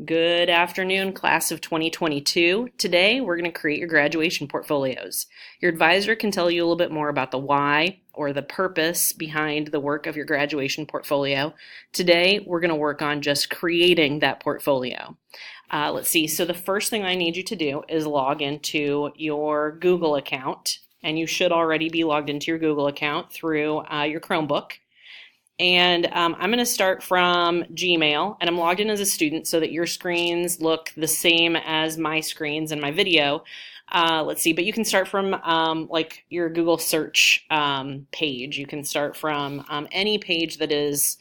Good afternoon, class of 2022. Today, we're going to create your graduation portfolios. Your advisor can tell you a little bit more about the why or the purpose behind the work of your graduation portfolio. Today, we're going to work on just creating that portfolio. Let's see. So the first thing I need you to do is log into your Google account, and you should already be logged into your Google account through your Chromebook. And I'm going to start from Gmail, and I'm logged in as a student so that your screens look the same as my screens in my video. Let's see, but you can start from like your Google search page. You can start from any page that is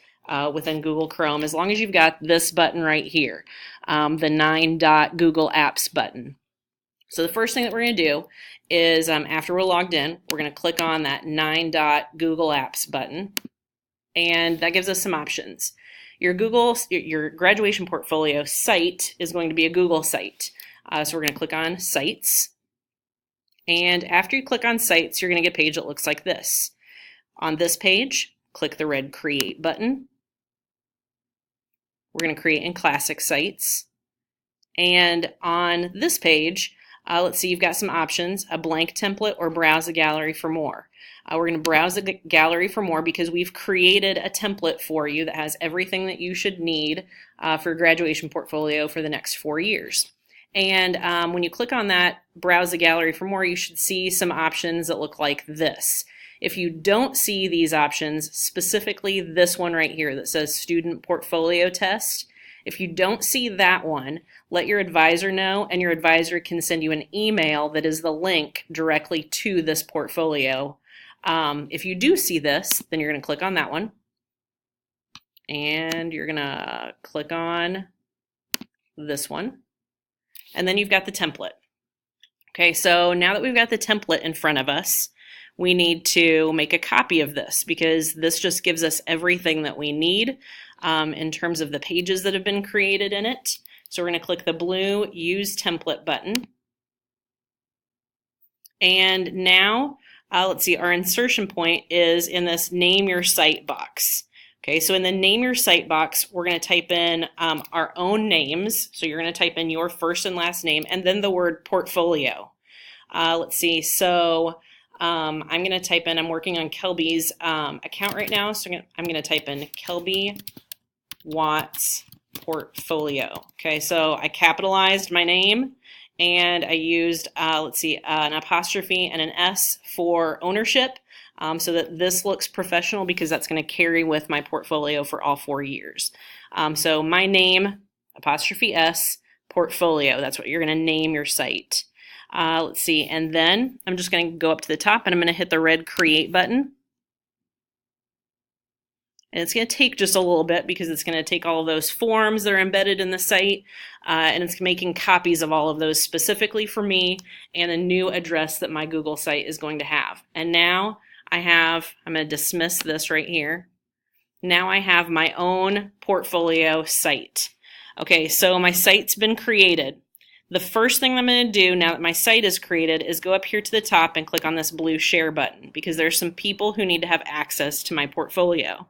within Google Chrome, as long as you've got this button right here, the 9 Google Apps button. So the first thing that we're going to do is after we're logged in, we're going to click on that 9 Google Apps button. And that gives us some options. Your graduation portfolio site is going to be a Google site. So we're going to click on Sites. And after you click on Sites, you're going to get a page that looks like this. On this page, click the red Create button. We're going to create in Classic Sites. And on this page, let's see, you've got some options, a blank template or browse the gallery for more. We're going to browse the gallery for more because we've created a template for you that has everything that you should need for your graduation portfolio for the next 4 years. And when you click on that, browse the gallery for more, you should see some options that look like this. If you don't see these options, specifically this one right here that says Student Portfolio Test, if you don't see that one, let your advisor know, and your advisor can send you an email that is the link directly to this portfolio. If you do see this, then you're going to click on that one, and you're going to click on this one, and then you've got the template. Okay, so now that we've got the template in front of us, we need to make a copy of this because this just gives us everything that we need in terms of the pages that have been created in it. So we're going to click the blue Use Template button. And now, let's see, our insertion point is in this Name Your Site box. Okay, so in the Name Your Site box, we're going to type in our own names. So you're going to type in your first and last name and then the word portfolio. Let's see, so I'm going to type in, I'm working on Kelby's account right now, so I'm going to type in Kelby Watts portfolio. Okay, so I capitalized my name and I used, let's see, an apostrophe and an S for ownership so that this looks professional because that's going to carry with my portfolio for all 4 years. So my name, apostrophe S, portfolio, that's what you're going to name your site. Let's see, and then I'm just going to go up to the top and I'm going to hit the red Create button. And it's going to take just a little bit because it's going to take all of those forms that are embedded in the site and it's making copies of all of those specifically for me and a new address that my Google site is going to have. And now I'm going to dismiss this right here. Now I have my own portfolio site. Okay, so my site's been created. The first thing I'm going to do now that my site is created is go up here to the top and click on this blue Share button because there's some people who need to have access to my portfolio.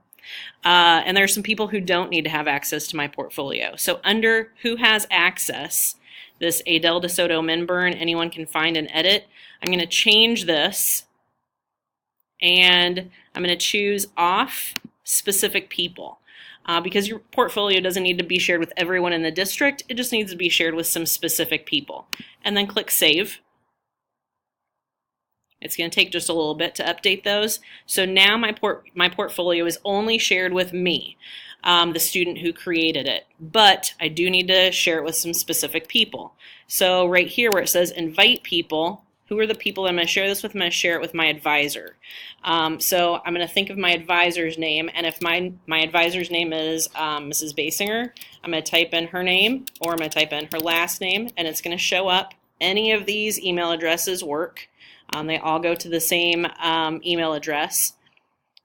And there are some people who don't need to have access to my portfolio. So under Who Has Access, this Adele DeSoto Minburn, anyone can find and edit, I'm going to change this and I'm going to choose Off Specific People. Because your portfolio doesn't need to be shared with everyone in the district, it just needs to be shared with some specific people. And then click Save. It's going to take just a little bit to update those. So now my portfolio is only shared with me, the student who created it. But I do need to share it with some specific people. So right here where it says Invite People, who are the people that I'm going to share this with? I'm going to share it with my advisor. So I'm going to think of my advisor's name, and if my advisor's name is Mrs. Basinger, I'm going to type in her name, or I'm going to type in her last name, and it's going to show up. Any of these email addresses work. They all go to the same email address.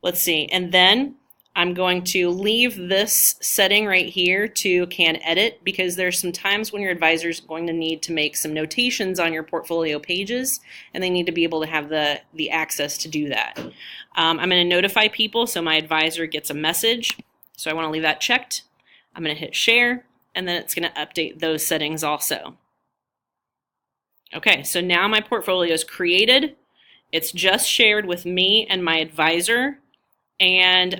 Let's see, and then I'm going to leave this setting right here to Can Edit because there's some times when your advisor is going to need to make some notations on your portfolio pages and they need to be able to have the access to do that. I'm going to notify people so my advisor gets a message. So I want to leave that checked. I'm going to hit Share and then it's going to update those settings also. Okay, so now my portfolio is created. It's just shared with me and my advisor, and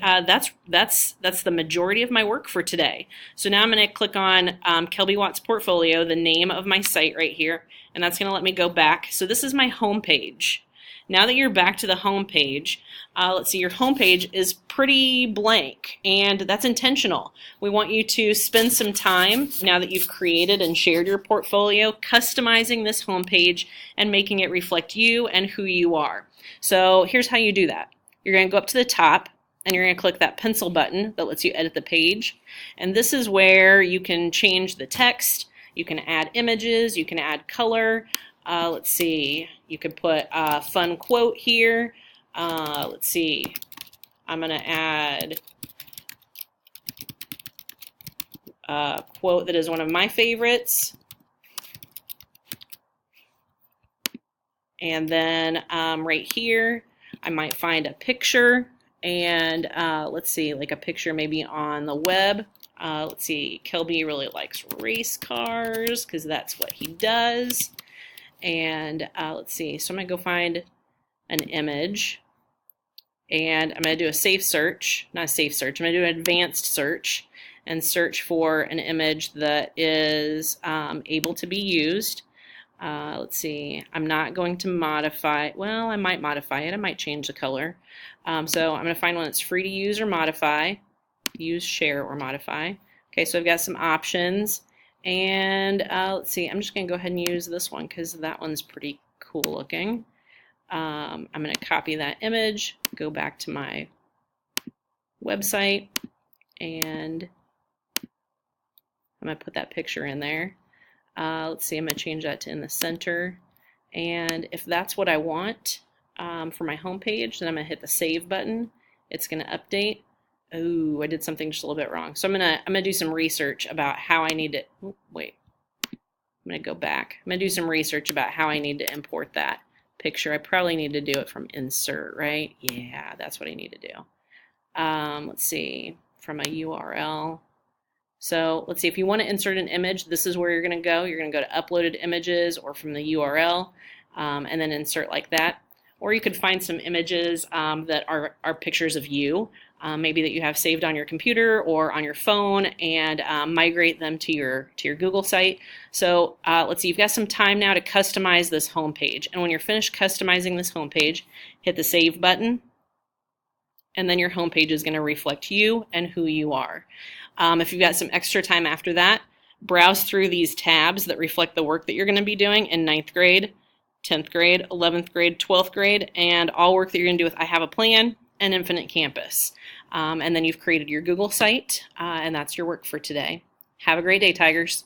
that's the majority of my work for today. So now I'm going to click on Kelby Watts Portfolio, the name of my site right here, and that's going to let me go back. So this is my home page. Now that you're back to the home page, let's see, your home page is pretty blank, and that's intentional. We want you to spend some time, now that you've created and shared your portfolio, customizing this home page and making it reflect you and who you are. So here's how you do that. You're going to go up to the top, and you're going to click that pencil button that lets you edit the page. And this is where you can change the text, you can add images, you can add color. Let's see, you could put a fun quote here. Let's see, I'm going to add a quote that is one of my favorites. And then right here, I might find a picture, and let's see, like a picture maybe on the web. Let's see, Kelby really likes race cars because that's what he does. And let's see, so I'm going to go find an image, and I'm going to do a safe search, not a safe search, I'm going to do an advanced search and search for an image that is able to be used. Let's see, I'm not going to modify, well, I might modify it, I might change the color. So I'm going to find one that's free to use or modify, use, share, or modify. Okay, so I've got some options. And let's see, I'm just going to go ahead and use this one because that one's pretty cool looking. I'm going to copy that image, go back to my website, and I'm going to put that picture in there. Let's see, I'm going to change that to in the center. And if that's what I want for my home page, then I'm going to hit the save button. It's going to update. Oh, I did something just a little bit wrong. So I'm gonna do some research about how I need to. Oh, wait, I'm gonna go back. I'm gonna do some research about how I need to import that picture. I probably need to do it from insert, right? Yeah, that's what I need to do. Let's see, from a URL. So let's see, if you want to insert an image, this is where you're gonna go. You're gonna go to uploaded images or from the URL, and then insert like that. Or you could find some images that are pictures of you. Maybe that you have saved on your computer or on your phone, and migrate them to your Google site. So let's see, you've got some time now to customize this home page. And when you're finished customizing this home page, hit the save button, and then your home page is going to reflect you and who you are. If you've got some extra time after that, browse through these tabs that reflect the work that you're going to be doing in 9th grade, 10th grade, 11th grade, 12th grade, and all work that you're going to do with I Have a Plan and Infinite Campus. And then you've created your Google site, and that's your work for today. Have a great day, Tigers.